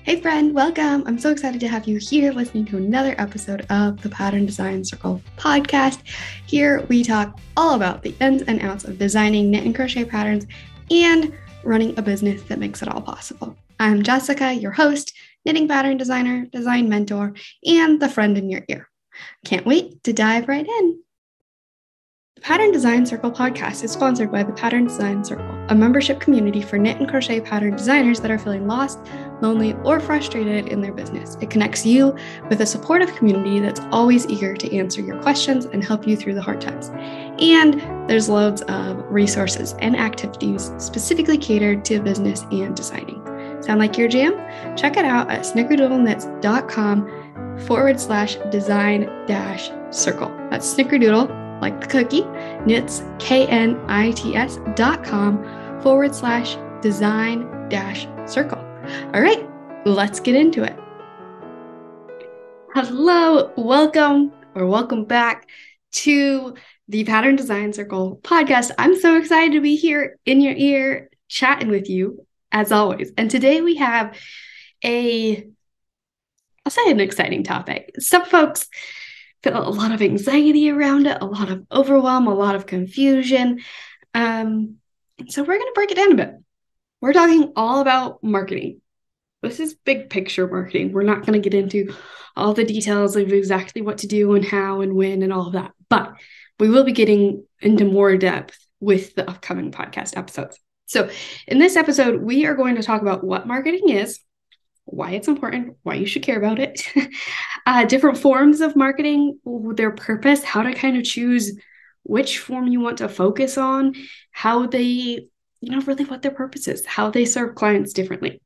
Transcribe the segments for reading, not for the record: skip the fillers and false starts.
Hey friend, welcome. I'm so excited to have you here listening to another episode of the Pattern Design Circle podcast. Here we talk all about the ins and outs of designing knit and crochet patterns and running a business that makes it all possible. I'm Jessica, your host, knitting pattern designer, design mentor, and the friend in your ear. Can't wait to dive right in. The Pattern Design Circle podcast is sponsored by the Pattern Design Circle, a membership community for knit and crochet pattern designers that are feeling lost, lonely, or frustrated in their business. It connects you with a supportive community that's always eager to answer your questions and help you through the hard times. And there's loads of resources and activities specifically catered to business and designing. Sound like your jam? Check it out at snickerdoodleknits.com/design-circle. That's snickerdoodle, like the cookie, knits, knits.com/design-circle. All right, let's get into it. Hello, welcome back to the Pattern Design Circle podcast. I'm so excited to be here in your ear chatting with you as always. And today we have an exciting topic. Some folks feel a lot of anxiety around it, a lot of overwhelm, a lot of confusion. So we're going to break it down a bit. We're talking all about marketing. This is big picture marketing. We're not going to get into all the details of exactly what to do and how and when and all of that, but we will be getting into more depth with the upcoming podcast episodes. So in this episode, we are going to talk about what marketing is, why it's important, why you should care about it, different forms of marketing, their purpose, how to kind of choose which form you want to focus on, how they, really what their purpose is, how they serve clients differently.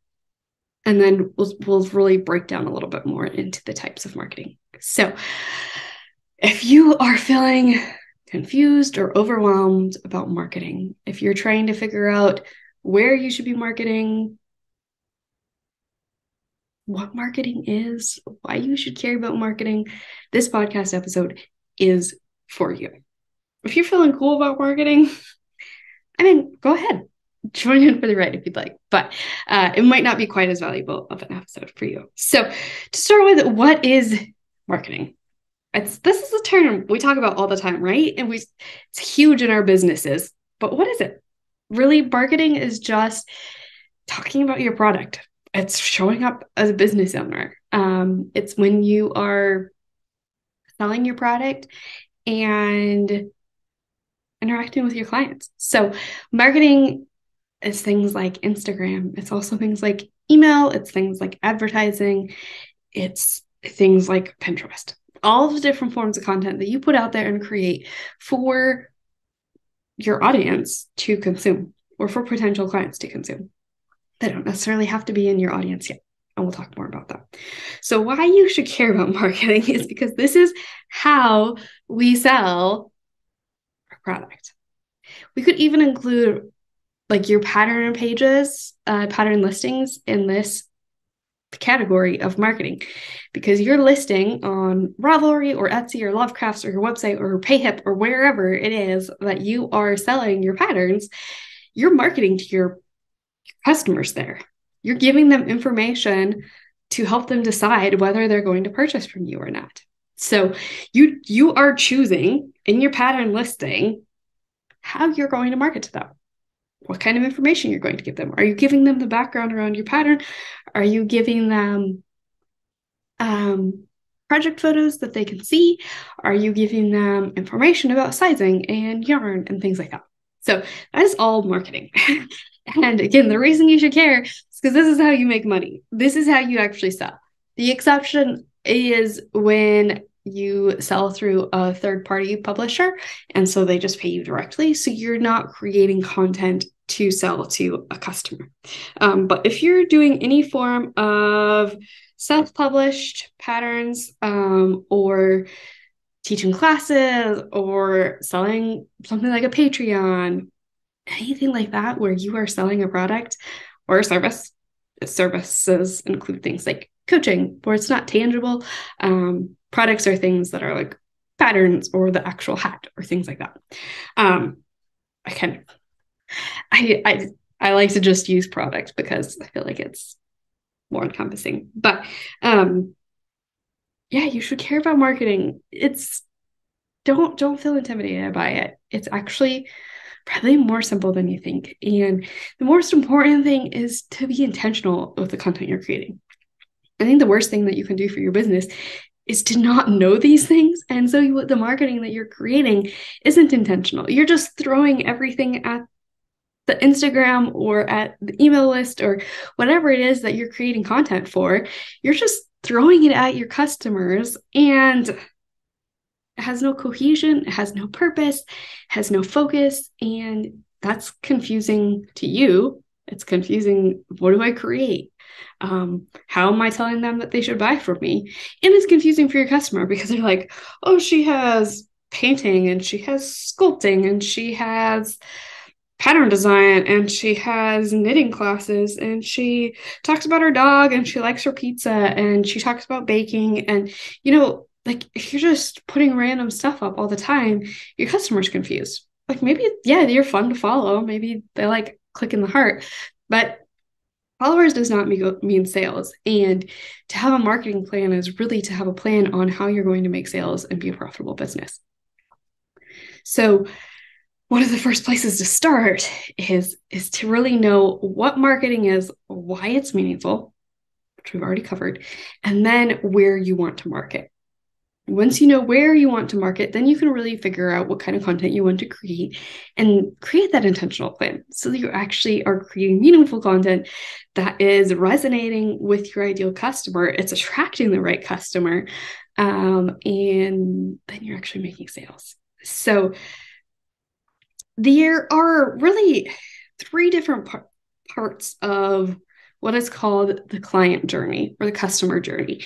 And then we'll really break down a little bit more into the types of marketing. So if you are feeling confused or overwhelmed about marketing, if you're trying to figure out where you should be marketing, what marketing is, why you should care about marketing, this podcast episode is for you. If you're feeling cool about marketing, go ahead. Join in for the ride if you'd like, but it might not be quite as valuable of an episode for you. So to start with, what is marketing? This is a term we talk about all the time, right? And it's huge in our businesses, but what is it? Really, marketing is just talking about your product. It's showing up as a business owner. It's when you are selling your product and interacting with your clients. So marketing is things like Instagram. It's also things like email. It's things like advertising. It's things like Pinterest. All of the different forms of content that you put out there and create for your audience to consume or for potential clients to consume. They don't necessarily have to be in your audience yet. And we'll talk more about that. So why you should care about marketing is because this is how we sell our product. We could even include like your pattern pages, pattern listings in this category of marketing, because you're listing on Ravelry or Etsy or Lovecrafts or your website or Payhip or wherever it is that you are selling your patterns. You're marketing to your customers there. You're giving them information to help them decide whether they're going to purchase from you or not. So you are choosing in your pattern listing how you're going to market to them. What kind of information you're going to give them. Are you giving them the background around your pattern? Are you giving them project photos that they can see? Are you giving them information about sizing and yarn and things like that? So that is all marketing. And again, the reason you should care is because this is how you make money. This is how you actually sell. The exception is when you sell through a third-party publisher, and so they just pay you directly. So you're not creating content to sell to a customer. But if you're doing any form of self-published patterns or teaching classes or selling something like a Patreon, anything like that where you are selling a product or a service, services include things like coaching, where it's not tangible. Products are things that are like patterns or the actual hat or things like that. I like to just use product because I feel like it's more encompassing. But yeah, you should care about marketing. It's don't feel intimidated by it. It's actually probably more simple than you think. And the most important thing is to be intentional with the content you're creating. I think the worst thing that you can do for your business is to not know these things. And so the marketing that you're creating isn't intentional. You're just throwing everything at the Instagram or at the email list or whatever it is that you're creating content for. You're just throwing it at your customers, and it has no cohesion, it has no purpose, has no focus, and that's confusing to you. It's confusing. What do I create? How am I telling them that they should buy from me? And it's confusing for your customer because they're like, oh, she has painting and she has sculpting and she has pattern design and she has knitting classes and she talks about her dog and she likes her pizza and she talks about baking. And, like if you're just putting random stuff up all the time, your customer's confused. Like maybe, yeah, you're fun to follow. Maybe they like clicking the heart, but followers does not mean sales. And to have a marketing plan is really to have a plan on how you're going to make sales and be a profitable business. So one of the first places to start is to really know what marketing is, why it's meaningful, which we've already covered, and then where you want to market. Once you know where you want to market, then you can really figure out what kind of content you want to create and create that intentional plan so that you actually are creating meaningful content that is resonating with your ideal customer. It's attracting the right customer, and then you're actually making sales. So there are really three different parts of what is called the client journey or the customer journey.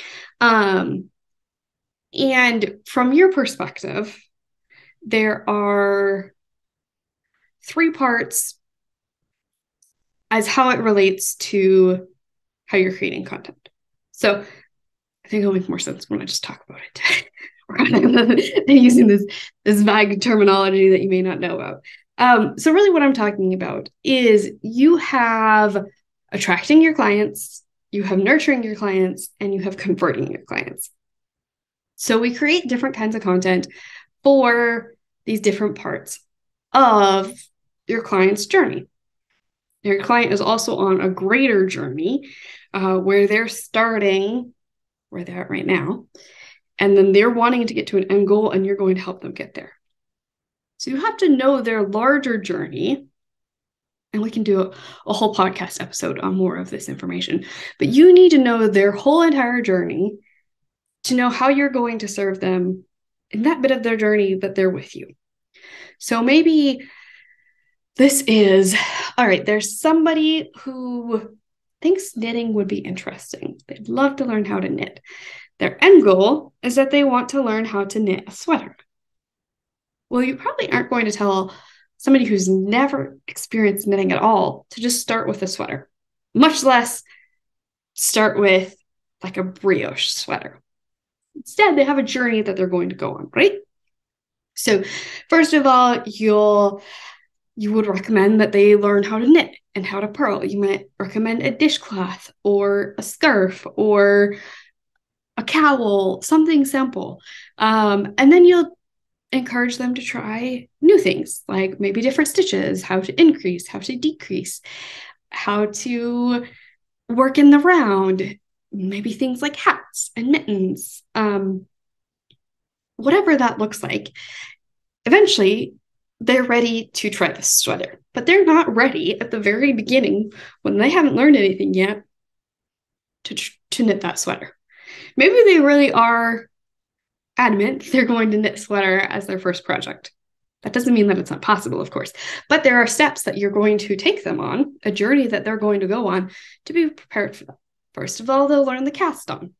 And from your perspective, there are three parts as how it relates to how you're creating content. So I think it'll make more sense when I just talk about it. Rather than using this vague terminology that you may not know about. So really what I'm talking about is you have attracting your clients, you have nurturing your clients, and you have converting your clients. So we create different kinds of content for these different parts of your client's journey. Your client is also on a greater journey where they're starting where they're at right now, and then they're wanting to get to an end goal, and you're going to help them get there. So you have to know their larger journey, and we can do a whole podcast episode on more of this information, but you need to know their whole entire journey to know how you're going to serve them in that bit of their journey that they're with you. So maybe this is, all right, there's somebody who thinks knitting would be interesting. They'd love to learn how to knit. Their end goal is that they want to learn how to knit a sweater. Well, you probably aren't going to tell somebody who's never experienced knitting at all to just start with a sweater, much less start with like a brioche sweater. Instead, they have a journey that they're going to go on, right? So first of all, you would recommend that they learn how to knit and how to purl. You might recommend a dishcloth or a scarf or a cowl, something simple. And then you'll encourage them to try new things, like maybe different stitches, how to increase, how to decrease, how to work in the round, maybe things like hats and mittens, whatever that looks like. Eventually, they're ready to try this sweater, but they're not ready at the very beginning when they haven't learned anything yet to knit that sweater. Maybe they really are adamant they're going to knit sweater as their first project. That doesn't mean that it's not possible, of course, but there are steps that you're going to take them on, a journey that they're going to go on to be prepared for them. First of all, they'll learn the cast on.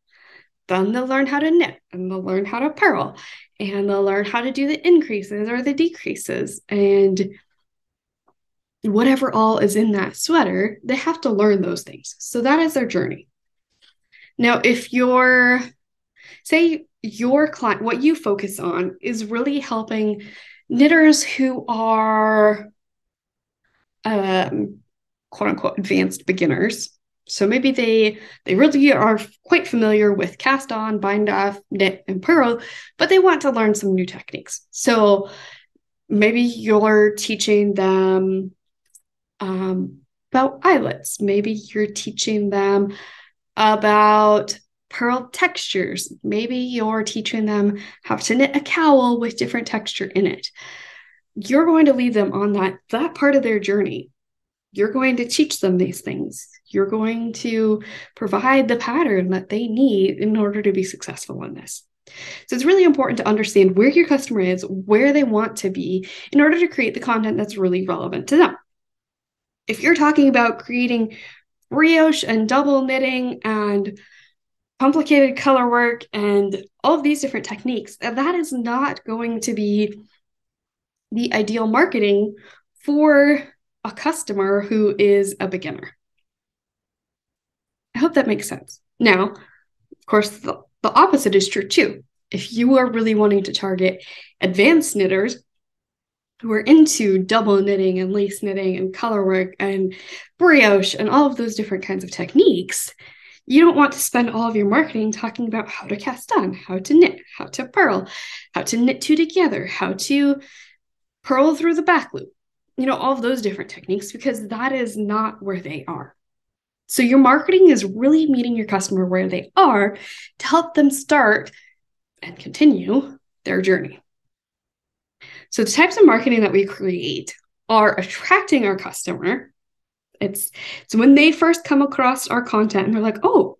Then they'll learn how to knit, and they'll learn how to purl, and they'll learn how to do the increases or the decreases, and whatever all is in that sweater, they have to learn those things. So that is their journey. Now, if say your client, what you focus on is really helping knitters who are quote unquote advanced beginners, So maybe they really are quite familiar with cast on, bind off, knit, and purl, but they want to learn some new techniques. So maybe you're teaching them about eyelets. Maybe you're teaching them about purl textures. Maybe you're teaching them how to knit a cowl with different texture in it. You're going to lead them on that part of their journey. You're going to teach them these things. You're going to provide the pattern that they need in order to be successful in this. So it's really important to understand where your customer is, where they want to be, in order to create the content that's really relevant to them. If you're talking about creating brioche and double knitting and complicated color work and all of these different techniques, that is not going to be the ideal marketing for a customer who is a beginner. I hope that makes sense. Now, of course, the opposite is true too. If you are really wanting to target advanced knitters who are into double knitting and lace knitting and color work and brioche and all of those different kinds of techniques, you don't want to spend all of your marketing talking about how to cast on, how to knit, how to purl, how to knit two together, how to purl through the back loop, all of those different techniques, because that is not where they are. So your marketing is really meeting your customer where they are to help them start and continue their journey. So the types of marketing that we create are attracting our customer. It's when they first come across our content and they're like, oh,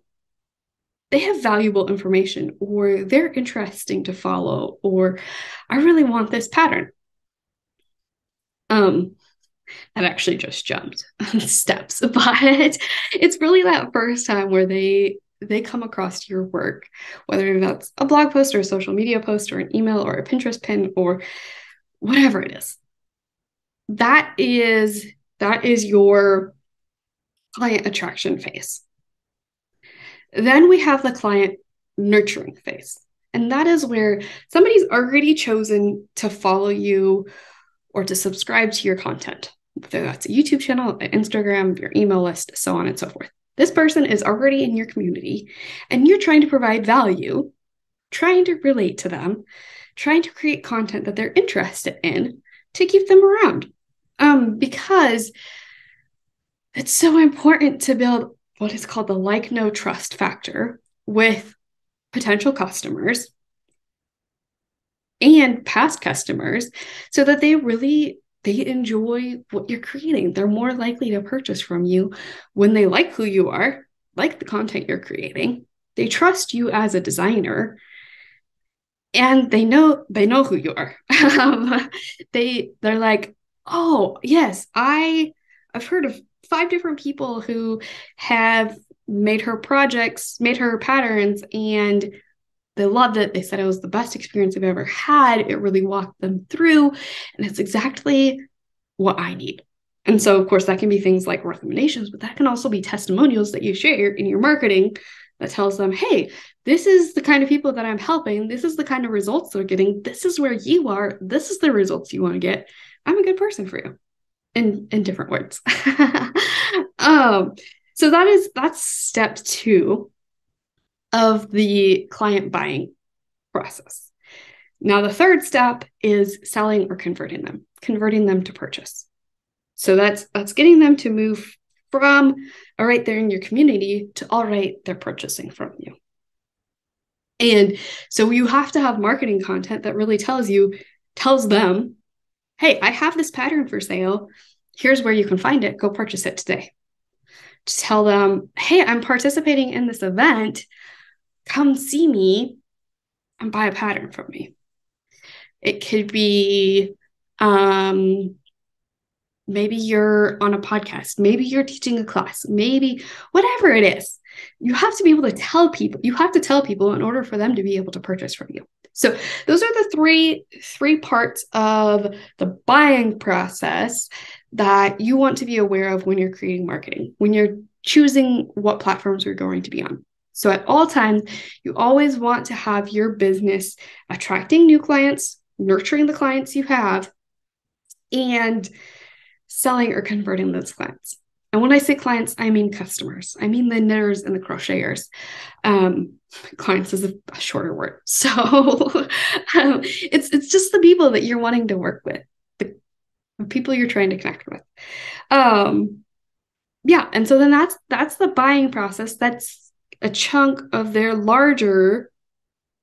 they have valuable information, or they're interesting to follow, or I really want this pattern. That actually just jumped steps, but it's really that first time where they come across your work, whether that's a blog post or a social media post or an email or a Pinterest pin or whatever it is. That is your client attraction phase. Then we have the client nurturing phase. And that is where somebody's already chosen to follow you or to subscribe to your content, whether that's a YouTube channel, an Instagram, your email list, so on and so forth. This person is already in your community and you're trying to provide value, trying to relate to them, trying to create content that they're interested in to keep them around. Because it's so important to build what is called the like, know, trust factor with potential customers and past customers so that they enjoy what you're creating. They're more likely to purchase from you when they like who you are, like the content you're creating. They trust you as a designer, and they know who you are. They're like, oh yes, I've heard of 5 different people who have made her projects, made her patterns, and they loved it. They said it was the best experience they've ever had. It really walked them through, and it's exactly what I need. And so, of course, that can be things like recommendations, but that can also be testimonials that you share in your marketing that tells them, hey, this is the kind of people that I'm helping. This is the kind of results they're getting. This is where you are. This is the results you want to get. I'm a good person for you, in different words. So that's step 2 of the client buying process. Now, the third step is selling or converting them to purchase. So that's getting them to move from, all right, they're in your community, to, all right, they're purchasing from you. And so you have to have marketing content that really tells them, hey, I have this pattern for sale. Here's where you can find it. Go purchase it today. To tell them, hey, I'm participating in this event. Come see me and buy a pattern from me. It could be maybe you're on a podcast, maybe you're teaching a class, maybe whatever it is. You have to be able to tell people. You have to tell people in order for them to be able to purchase from you. So those are the three parts of the buying process that you want to be aware of when you're creating marketing, when you're choosing what platforms you're going to be on. So at all times, you always want to have your business attracting new clients, nurturing the clients you have, and selling or converting those clients. And when I say clients, I mean customers. I mean the knitters and the crocheters. Um, Clients is a shorter word. So it's just the people that you're wanting to work with, the people you're trying to connect with. Yeah, and so then that's the buying process. That's a chunk of their larger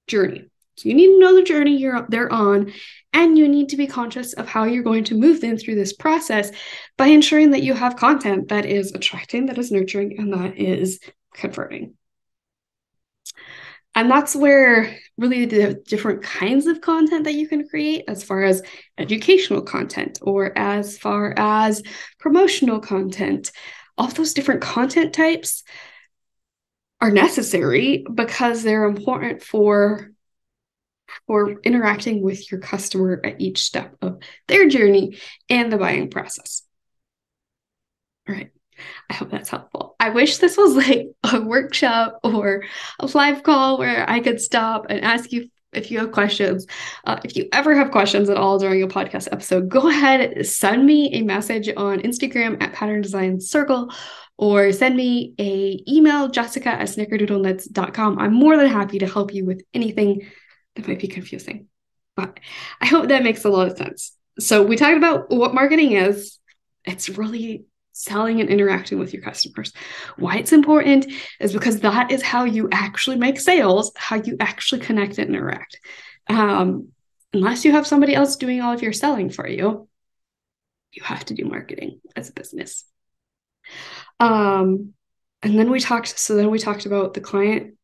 journey. So you need to know the journey they're on, and you need to be conscious of how you're going to move them through this process by ensuring that you have content that is attracting, that is nurturing, and that is converting. And that's where really the different kinds of content that you can create, as far as educational content or as far as promotional content, all those different content types are necessary because they're important for interacting with your customer at each step of their journey and the buying process. All right. I hope that's helpful. I wish this was like a workshop or a live call where I could stop and ask you if you have questions. If you ever have questions at all during a podcast episode, go ahead, send me a message on Instagram at Pattern Design Circle, or send me a email, jessica@snickerdoodleknits.com. I'm more than happy to help you with anything that might be confusing. But I hope that makes a lot of sense. So we talked about what marketing is. It's really selling and interacting with your customers. Why it's important is because that is how you actually make sales, how you actually connect and interact. Unless you have somebody else doing all of your selling for you, you have to do marketing as a business. And then we talked about the client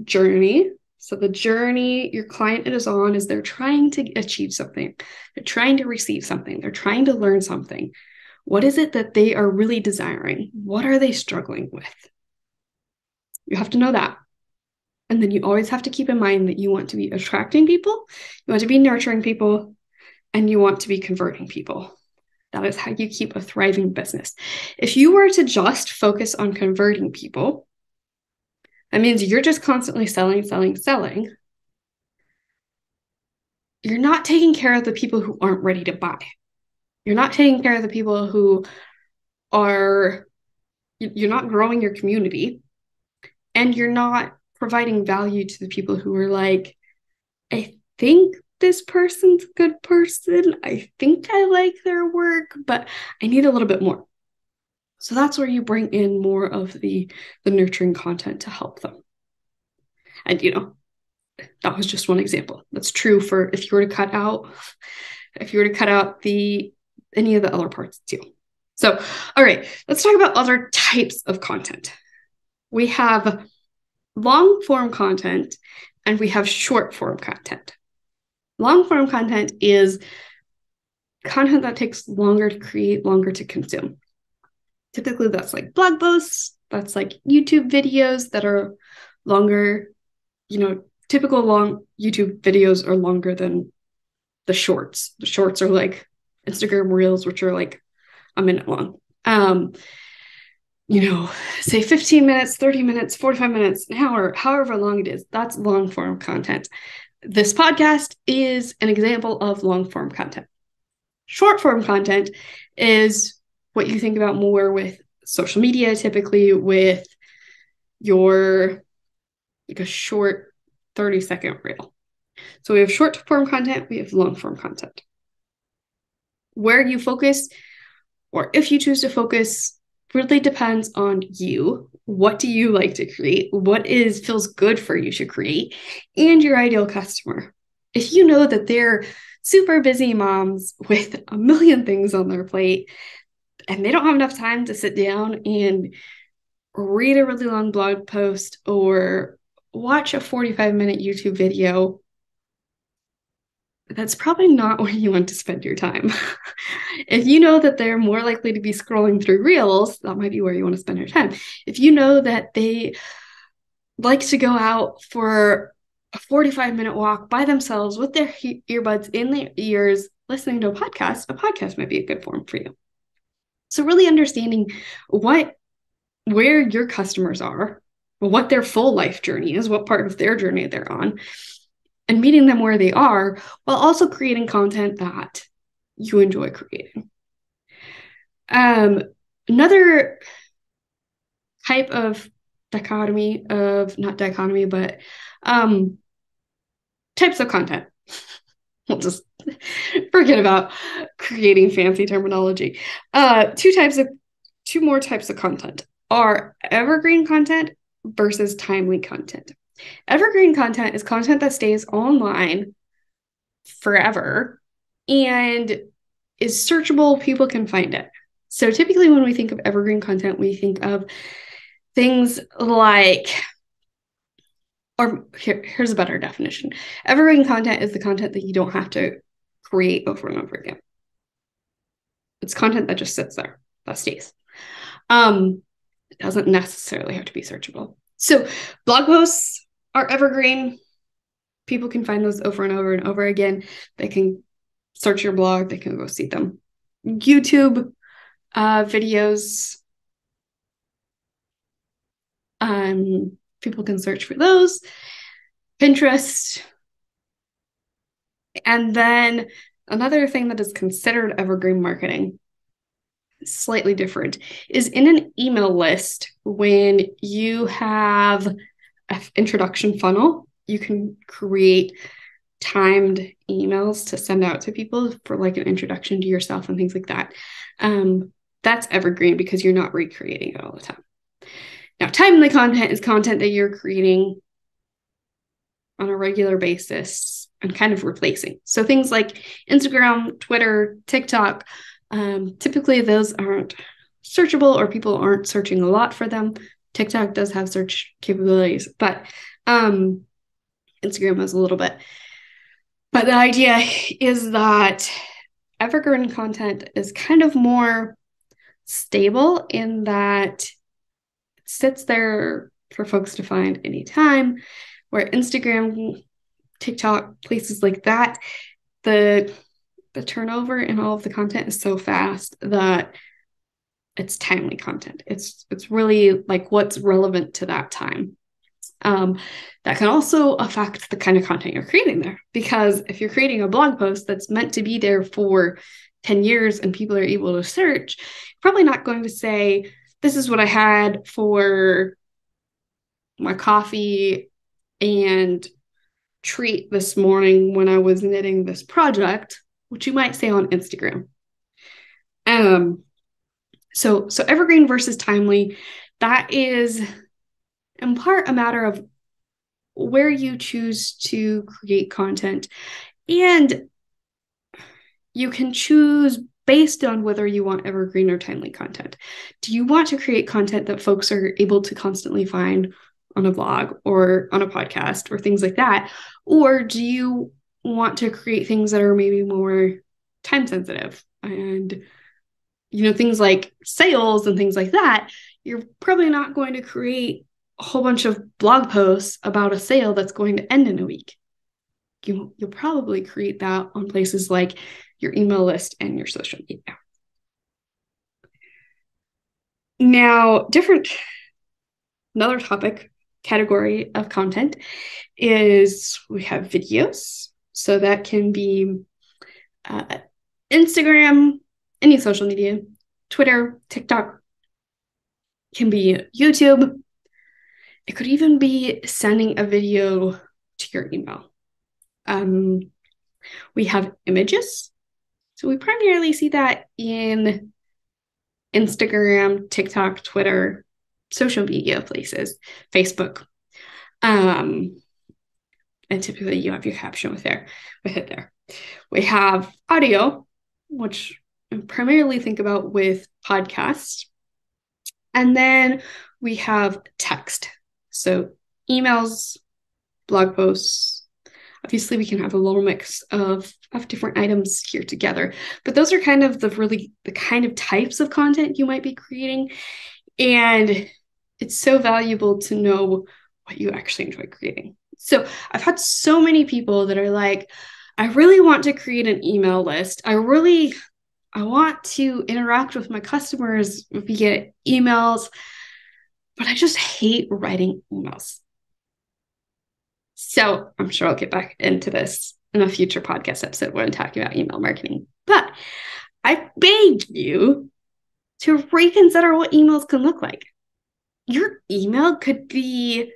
journey. So the journey your client is on is they're trying to achieve something. They're trying to receive something. They're trying to learn something. What is it that they are really desiring? What are they struggling with? You have to know that. And then you always have to keep in mind that you want to be attracting people, you want to be nurturing people, and you want to be converting people. That is how you keep a thriving business. If you were to just focus on converting people, that means you're just constantly selling. You're not taking care of the people who aren't ready to buy. You're not taking care of the people who you're not growing your community, and you're not providing value to the people who are like, I think this person's a good person. I think I like their work, but I need a little bit more. So that's where you bring in more of the nurturing content to help them. And that was just one example. That's true for if you were to cut out any of the other parts too. So, all right, let's talk about other types of content. We have long form content and we have short form content. Long form content is content that takes longer to create, longer to consume. Typically, that's like blog posts, that's like YouTube videos that are longer. Typical long YouTube videos are longer than the shorts. The shorts are like Instagram Reels, which are like a minute long. Say 15 minutes, 30 minutes, 45 minutes, an hour, however long it is, that's long form content. This podcast is an example of long form content. Short form content is what you think about more with social media, typically with a short 30-second reel. So we have short form content, we have long form content. Where you focus, or if you choose to focus, really depends on you. What do you like to create? What feels good for you to create, and your ideal customer. If you know that they're super busy moms with a million things on their plate and they don't have enough time to sit down and read a really long blog post or watch a 45-minute YouTube video, that's probably not where you want to spend your time. If you know that they're more likely to be scrolling through reels, that might be where you want to spend your time. If you know that they like to go out for a 45-minute walk by themselves with their earbuds in their ears, listening to a podcast might be a good form for you. So really understanding where your customers are, what their full life journey is, what part of their journey they're on, and meeting them where they are, while also creating content that you enjoy creating. Another type of dichotomy of, not dichotomy, but types of content. We'll just forget about creating fancy terminology. Two more types of content are evergreen content versus timely content. Evergreen content is content that stays online forever and is searchable. People can find it. So typically when we think of evergreen content, we think of things like, or here's a better definition. Evergreen content is the content that you don't have to create over and over again. It's content that just sits there, that stays. It doesn't necessarily have to be searchable. So blog posts are evergreen. People can find those over and over and over again. They can search your blog. They can go see them. YouTube videos. People can search for those. Pinterest. And then another thing that is considered evergreen marketing, slightly different, is in an email list. When you have an introduction funnel, you can create timed emails to send out to people for like an introduction to yourself and things like that. That's evergreen because you're not recreating it all the time. Now, timely content is content that you're creating on a regular basis and kind of replacing. So things like Instagram, Twitter, TikTok, typically those aren't searchable or people aren't searching a lot for them. TikTok does have search capabilities, but Instagram has a little bit. But the idea is that evergreen content is kind of more stable in that it sits there for folks to find anytime, where Instagram, TikTok, places like that, the turnover in all of the content is so fast that it's timely content. It's really like what's relevant to that time. That can also affect the kind of content you're creating there, because if you're creating a blog post that's meant to be there for 10 years and people are able to search, you're probably not going to say, this is what I had for my coffee and treat this morning when I was knitting this project, which you might say on Instagram. So evergreen versus timely, that is in part a matter of where you choose to create content. And you can choose based on whether you want evergreen or timely content. Do you want to create content that folks are able to constantly find on a blog or on a podcast or things like that? Or do you want to create things that are maybe more time sensitive and, things like sales and things like that? You're probably not going to create a whole bunch of blog posts about a sale that's going to end in a week. You'll probably create that on places like your email list and your social media. Now, another topic category of content is we have videos. So that can be Instagram, any social media, Twitter, TikTok, can be YouTube. It could even be sending a video to your email. We have images. So we primarily see that in Instagram, TikTok, Twitter, social media places, Facebook. And typically you have your caption with it there. We have audio, which I primarily think about with podcasts. And then we have text. So emails, blog posts. Obviously, we can have a little mix of different items here together. But those are kind of the kind of types of content you might be creating. And it's so valuable to know what you actually enjoy creating. So I've had so many people that are like, I really want to create an email list. I want to interact with my customers via emails, but I just hate writing emails. So I'm sure I'll get back into this in a future podcast episode when I'm talking about email marketing. But I beg you to reconsider what emails can look like. Your email could be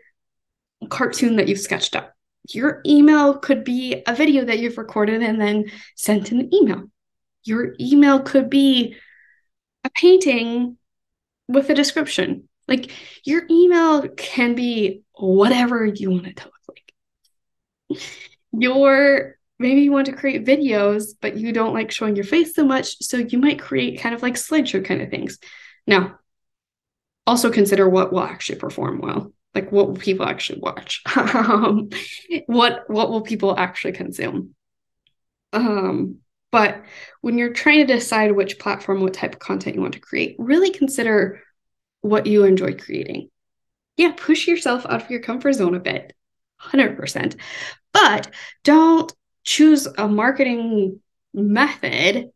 a cartoon that you've sketched up. Your email could be a video that you've recorded and then sent in an email. Your email could be a painting with a description. Like, your email can be whatever you want it to look like. Maybe you want to create videos, but you don't like showing your face so much, so you might create kind of like slideshow kind of things. Now, also consider what will actually perform well. Like, what will people actually watch? What will people actually consume? But when you're trying to decide which platform, what type of content you want to create, really consider what you enjoy creating. Yeah, push yourself out of your comfort zone a bit, 100%. But don't choose a marketing method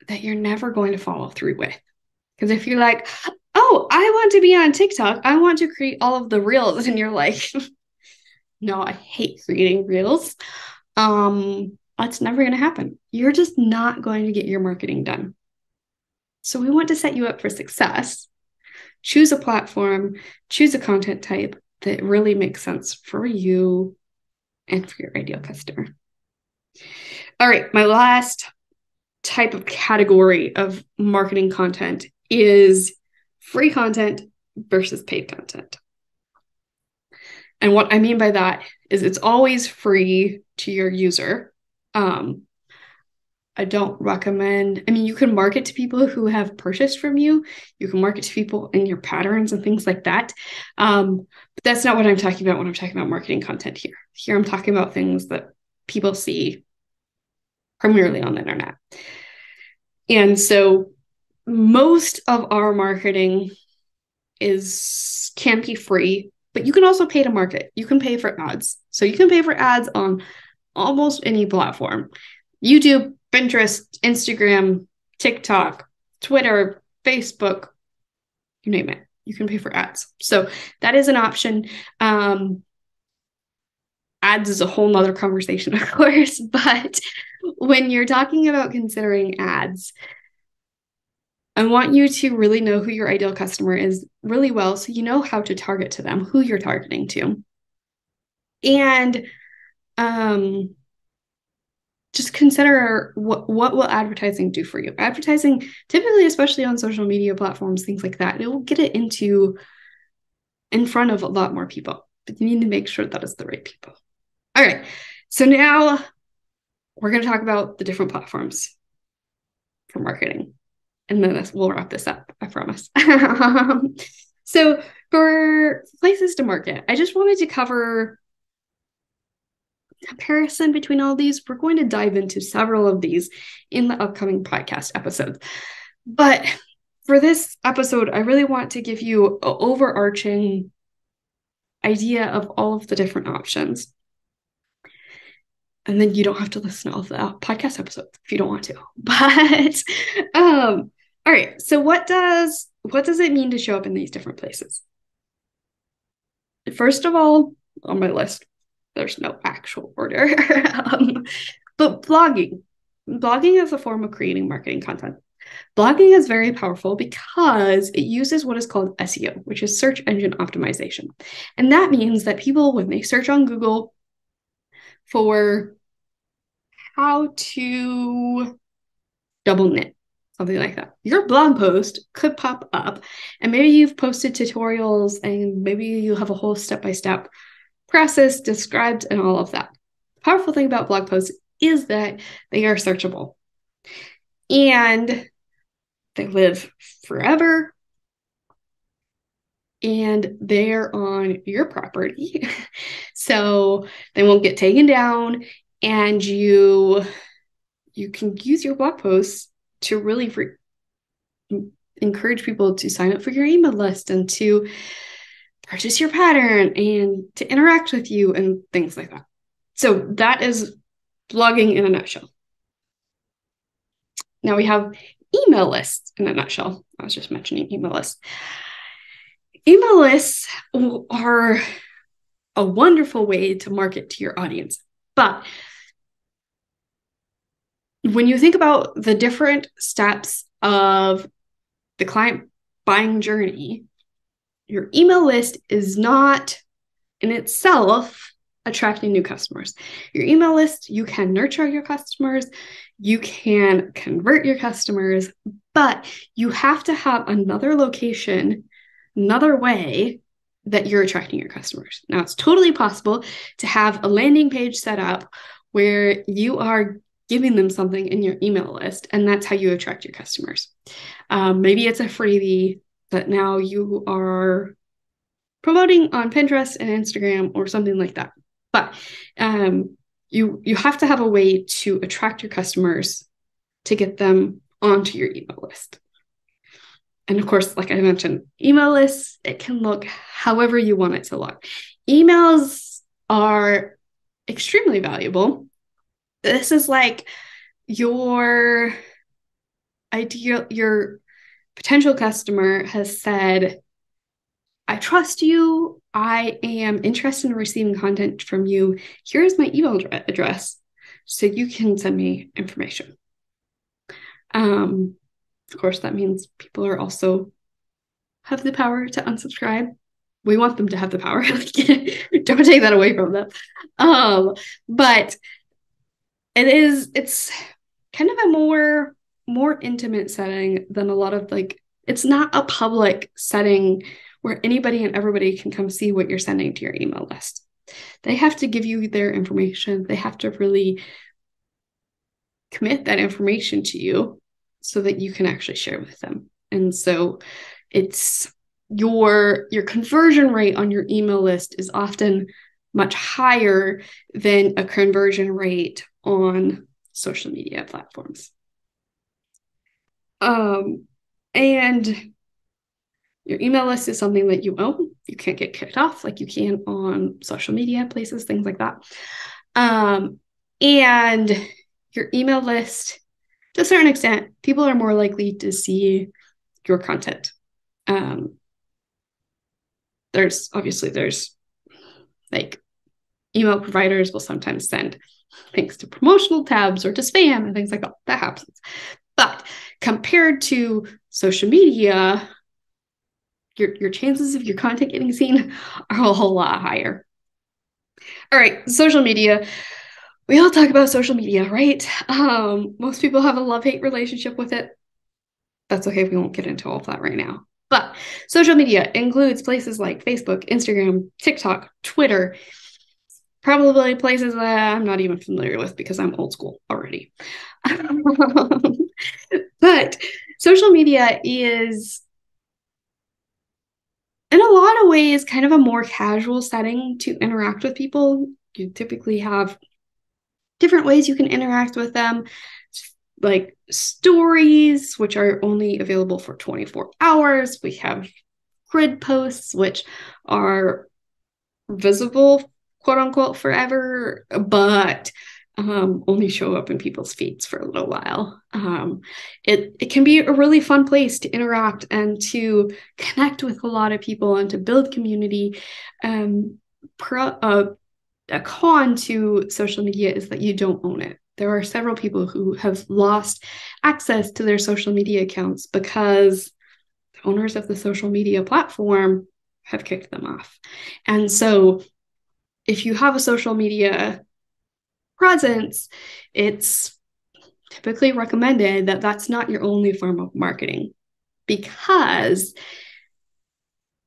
that you're never going to follow through with. Because if you're like, oh, I want to be on TikTok, I want to create all of the reels, and you're like, no, I hate creating reels. That's never going to happen. You're just not going to get your marketing done. So we want to set you up for success. Choose a platform, choose a content type that really makes sense for you and for your ideal customer. All right, my last type of category of marketing content is free content versus paid content. And what I mean by that is it's always free to your user. I don't recommend, you can market to people who have purchased from you. You can market to people in your patterns and things like that. But that's not what I'm talking about when I'm talking about marketing content here. Here I'm talking about things that people see primarily on the internet. And so most of our marketing can be free, but you can also pay to market. You can pay for ads. So you can pay for ads on almost any platform. YouTube, Pinterest, Instagram, TikTok, Twitter, Facebook, you name it. You can pay for ads. So that is an option. Ads is a whole nother conversation, of course, but when you're talking about considering ads, I want you to really know who your ideal customer is really well, so you know how to target to them, who you're targeting to. And just consider what will advertising do for you. Advertising, typically, especially on social media platforms, things like that, it will get it in front of a lot more people. But you need to make sure that it's the right people. All right. So now we're going to talk about the different platforms for marketing. And then we'll wrap this up, I promise. So for places to market, I just wanted to cover comparison between all these. We're going to dive into several of these in the upcoming podcast episodes. But for this episode, I really want to give you an overarching idea of all of the different options. And then you don't have to listen to all of the podcast episodes if you don't want to. But all right. So what does it mean to show up in these different places? First of all, on my list, there's no actual order. But blogging is a form of creating marketing content. Blogging is very powerful because it uses what is called SEO, which is search engine optimization. And that means that people, when they search on Google for how to double knit, something like that, your blog post could pop up, and maybe you've posted tutorials and maybe you have a whole step-by-step process described and all of that. The powerful thing about blog posts is that they are searchable and they live forever and they're on your property. So they won't get taken down, and you can use your blog posts to really encourage people to sign up for your email list and to purchase your pattern and to interact with you and things like that. So that is blogging in a nutshell. Now we have email lists in a nutshell. I was just mentioning email lists. Email lists are a wonderful way to market to your audience. But when you think about the different steps of the client buying journey, your email list is not in itself attracting new customers. Your email list, you can nurture your customers, you can convert your customers, but you have to have another location, another way that you're attracting your customers. Now, it's totally possible to have a landing page set up where you are giving them something in your email list, and that's how you attract your customers. Maybe it's a freebie that now you are promoting on Pinterest and Instagram or something like that. But you have to have a way to attract your customers to get them onto your email list. And of course, like I mentioned, email lists, it can look however you want it to look. Emails are extremely valuable. This is like your potential customer has said, I trust you. I am interested in receiving content from you. Here's my email address so you can send me information. Of course, that means people are also have the power to unsubscribe. We want them to have the power. Don't take that away from them. But it's kind of a more intimate setting than a lot of it's not a public setting where anybody and everybody can come see what you're sending to your email list. They have to give you their information. They have to really commit that information to you so that you can actually share with them. And so it's your conversion rate on your email list is often much higher than a conversion rate on social media platforms. And your email list is something that you own. You can't get kicked off like you can on social media places, things like that. And your email list, to a certain extent, people are more likely to see your content. There's like email providers will sometimes send links to promotional tabs or to spam and things like that. That happens. But compared to social media, your chances of your content getting seen are a whole lot higher. All right, social media. We all talk about social media, right? Most people have a love-hate relationship with it. That's okay. We won't get into all of that right now. But social media includes places like Facebook, Instagram, TikTok, Twitter, probably places that I'm not even familiar with because I'm old school already. But social media is, in a lot of ways, kind of a more casual setting to interact with people. You typically have different ways you can interact with them, like stories, which are only available for 24 hours. We have grid posts, which are visible, quote unquote, forever, but only show up in people's feeds for a little while. It can be a really fun place to interact and to connect with a lot of people and to build community. A con to social media is that you don't own it. There are several people who have lost access to their social media accounts because the owners of the social media platform have kicked them off. And so if you have a social media presence, it's typically recommended that that's not your only form of marketing, because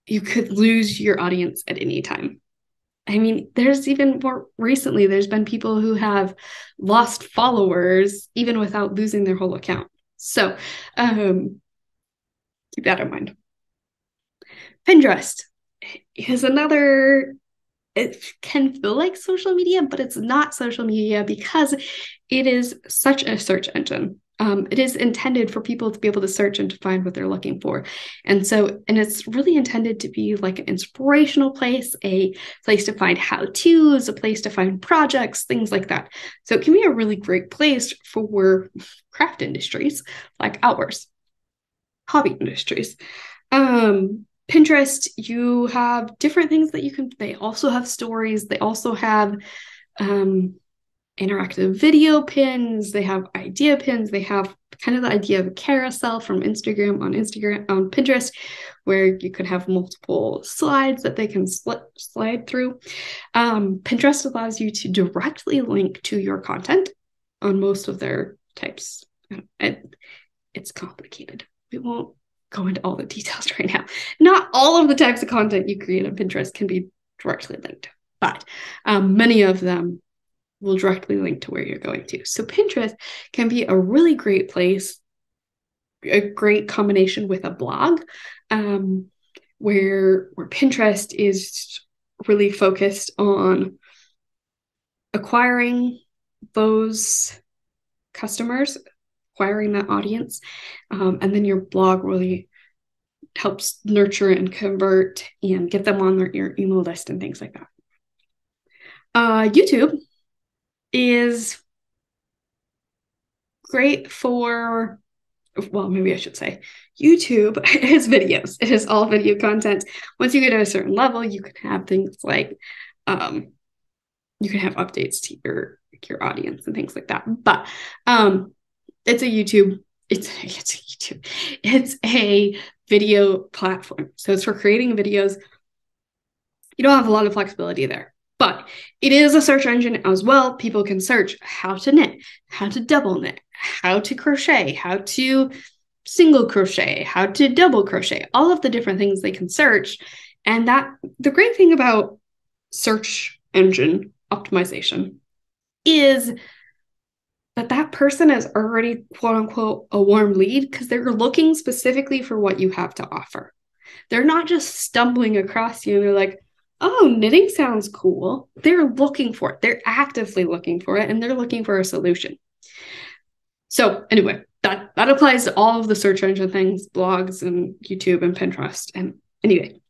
you could lose your audience at any time. I mean, there's even more recently, there's been people who have lost followers even without losing their whole account. So keep that in mind. Pinterest is another, it can feel like social media, but it's not social media because it is such a search engine. It is intended for people to be able to search and to find what they're looking for. And it's really intended to be like an inspirational place, a place to find how-tos, a place to find projects, things like that. So it can be a really great place for craft industries like ours, hobby industries. Pinterest, you have different things that they also have stories. They also have interactive video pins, they have idea pins, they have kind of the idea of a carousel from Instagram on Pinterest, where you could have multiple slides that they can slide through. Pinterest allows you to directly link to your content on most of their types. It's complicated. We won't go into all the details right now. Not all of the types of content you create on Pinterest can be directly linked, but many of them will directly link to where you're going to. So Pinterest can be a really great place, a great combination with a blog, where Pinterest is really focused on acquiring those customers, acquiring that audience, and then your blog really helps nurture and convert and get them on your email list and things like that. YouTube is great for, well, maybe I should say YouTube is videos. It is all video content. Once you get to a certain level, you can have things like, you can have updates to your audience and things like that. But it's a YouTube. It's a video platform. So it's for creating videos. You don't have a lot of flexibility there. But it is a search engine as well. People can search how to knit, how to double knit, how to crochet, how to single crochet, how to double crochet, all of the different things they can search. And that the great thing about search engine optimization is that person is already, quote unquote, a warm lead because they're looking specifically for what you have to offer. They're not just stumbling across you and they're like, oh, knitting sounds cool. They're looking for it. They're actively looking for it, and they're looking for a solution. So anyway, that applies to all of the search engine things, blogs and YouTube and Pinterest. And anyway,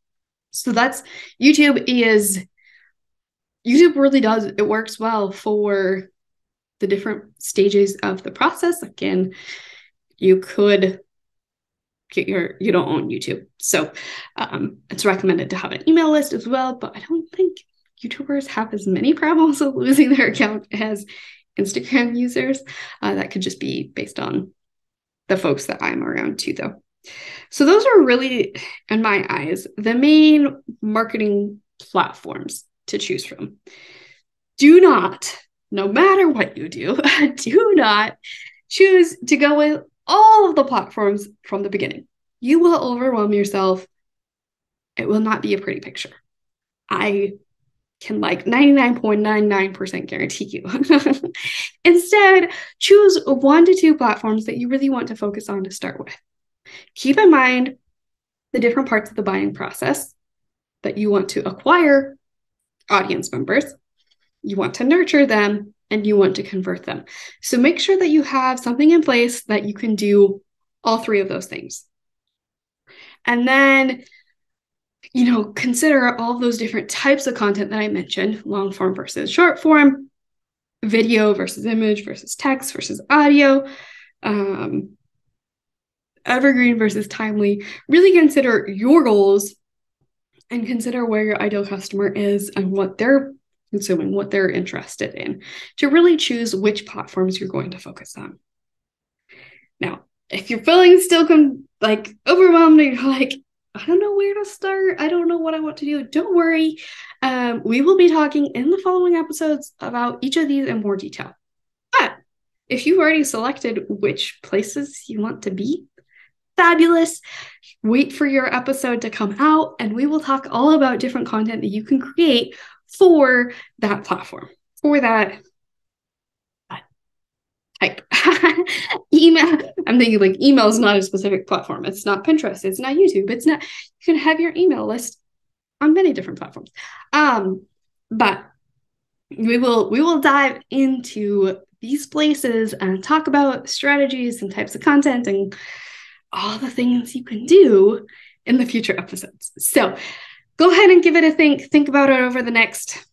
so that's YouTube really does, it works well for the different stages of the process. Again, you don't own YouTube. So it's recommended to have an email list as well, but I don't think YouTubers have as many problems with losing their account as Instagram users. That could just be based on the folks that I'm around too, though. So those are really, in my eyes, the main marketing platforms to choose from. Do not, no matter what you do, do not choose to go with all of the platforms from the beginning. You will overwhelm yourself. It will not be a pretty picture. I can 99.99% guarantee you. Instead, choose 1 to 2 platforms that you really want to focus on to start with. Keep in mind the different parts of the buying process that you want to acquire audience members, you want to nurture them, and you want to convert them. So make sure that you have something in place that you can do all 3 of those things. And then, consider all those different types of content that I mentioned, long form versus short form, video versus image versus text versus audio, evergreen versus timely. Really consider your goals and consider where your ideal customer is and what they're consuming, what they're interested in, to really choose which platforms you're going to focus on. Now, if you're feeling still overwhelmed and you're like, I don't know where to start, I don't know what I want to do, don't worry. We will be talking in the following episodes about each of these in more detail. But if you've already selected which places you want to be, fabulous. Wait for your episode to come out and we will talk all about different content that you can create for that platform, for that type. Email. I'm thinking email is not a specific platform. It's not Pinterest. It's not YouTube. It's not, you can have your email list on many different platforms. But we will dive into these places and talk about strategies and types of content and all the things you can do in the future episodes. So go ahead and give it a think about it over the next,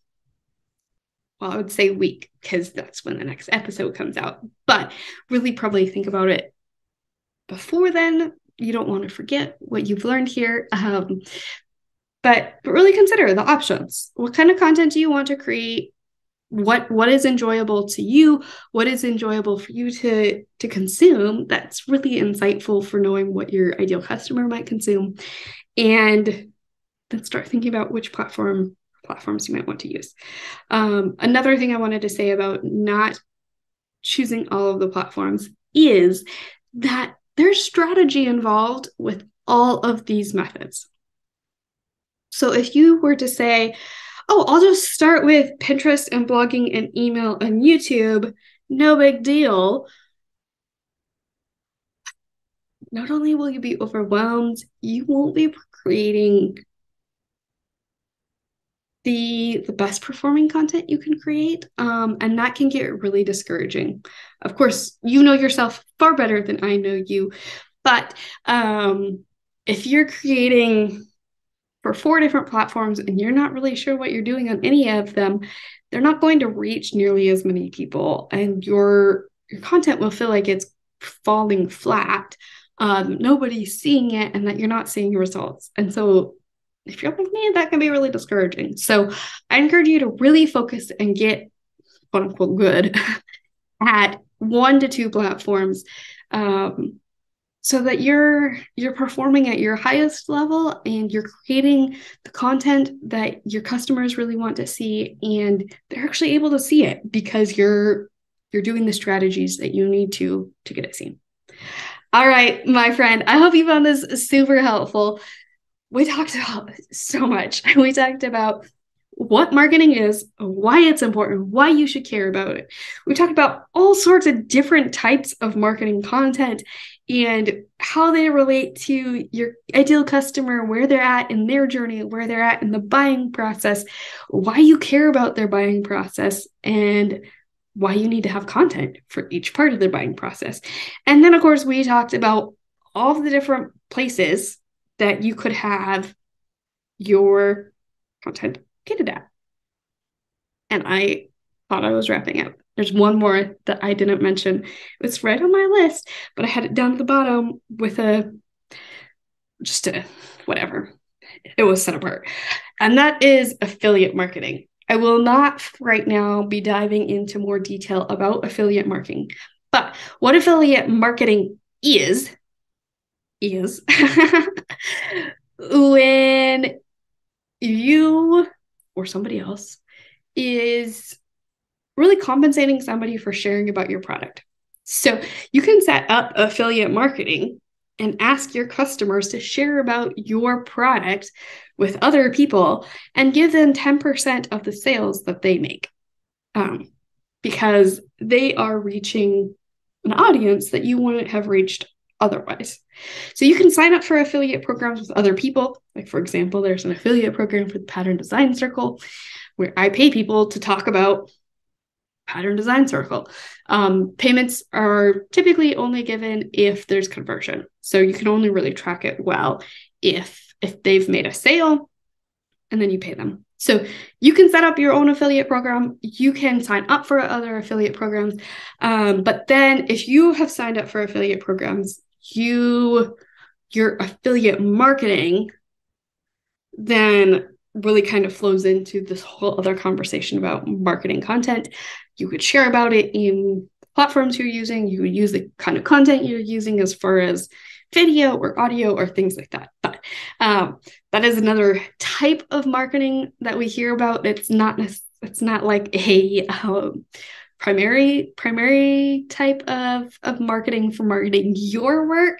I would say week, because that's when the next episode comes out. But really probably think about it before then. You don't want to forget what you've learned here. But really consider the options. What kind of content do you want to create? what is enjoyable to you, what is enjoyable for you to consume that's really insightful for knowing what your ideal customer might consume, and then start thinking about which platforms you might want to use. Another thing I wanted to say about not choosing all of the platforms is that there's strategy involved with all of these methods. So if you were to say, oh, I'll just start with Pinterest and blogging and email and YouTube, no big deal. Not only will you be overwhelmed, you won't be creating the best performing content you can create. And that can get really discouraging. Of course, you know yourself far better than I know you. But if you're creating for 4 different platforms and you're not really sure what you're doing on any of them, they're not going to reach nearly as many people, and your content will feel like it's falling flat. Nobody's seeing it, and that you're not seeing results. And so if you're like me, that can be really discouraging. So I encourage you to really focus and get quote unquote good at 1 to 2 platforms, so that you're performing at your highest level and you're creating the content that your customers really want to see, and they're actually able to see it because you're doing the strategies that you need to get it seen. All right, my friend, I hope you found this super helpful. We talked about so much. We talked about what marketing is, why it's important, why you should care about it. We talked about all sorts of different types of marketing content and how they relate to your ideal customer, where they're at in their journey, where they're at in the buying process, why you care about their buying process, and why you need to have content for each part of their buying process. And then, of course, we talked about all of the different places that you could have your content catered at. And I thought I was wrapping up. There's one more that I didn't mention. It's right on my list, but I had it down at the bottom with whatever. It was set apart. And that is affiliate marketing. I will not right now be diving into more detail about affiliate marketing, but what affiliate marketing is when you or somebody else is really compensating somebody for sharing about your product. So you can set up affiliate marketing and ask your customers to share about your product with other people and give them 10% of the sales that they make, because they are reaching an audience that you wouldn't have reached otherwise. So you can sign up for affiliate programs with other people. Like, for example, there's an affiliate program for the Pattern Design Circle where I pay people to talk about Pattern Design Circle. Payments are typically only given if there's conversion. So you can only really track it well if they've made a sale and then you pay them. So you can set up your own affiliate program. You can sign up for other affiliate programs. But then if you have signed up for affiliate programs, your affiliate marketing then really kind of flows into this whole other conversation about marketing content. You could share about it in platforms you're using. You would use the kind of content you're using as far as video or audio or things like that. But that is another type of marketing that we hear about. It's not like a primary type of marketing for marketing your work.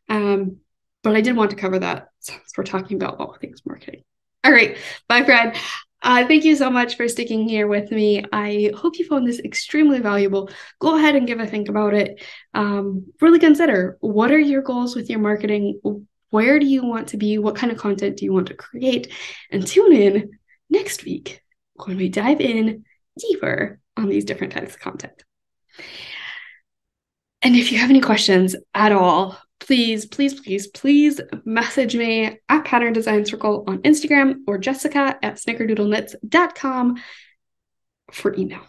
But I did want to cover that since we're talking about all things marketing. All right, my friend. Thank you so much for sticking here with me. I hope you found this extremely valuable. Go ahead and give a think about it. Really consider, what are your goals with your marketing? Where do you want to be? What kind of content do you want to create? And tune in next week when we dive in deeper on these different types of content. And if you have any questions at all, please message me at Pattern Design Circle on Instagram or jessica@snickerdoodleknits.com for email.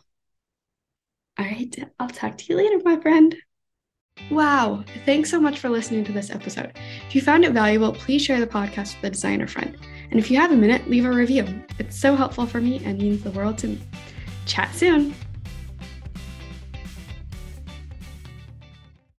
All right, I'll talk to you later, my friend. Wow, thanks so much for listening to this episode. If you found it valuable, please share the podcast with a designer friend. And if you have a minute, leave a review. It's so helpful for me and means the world to me. Chat soon.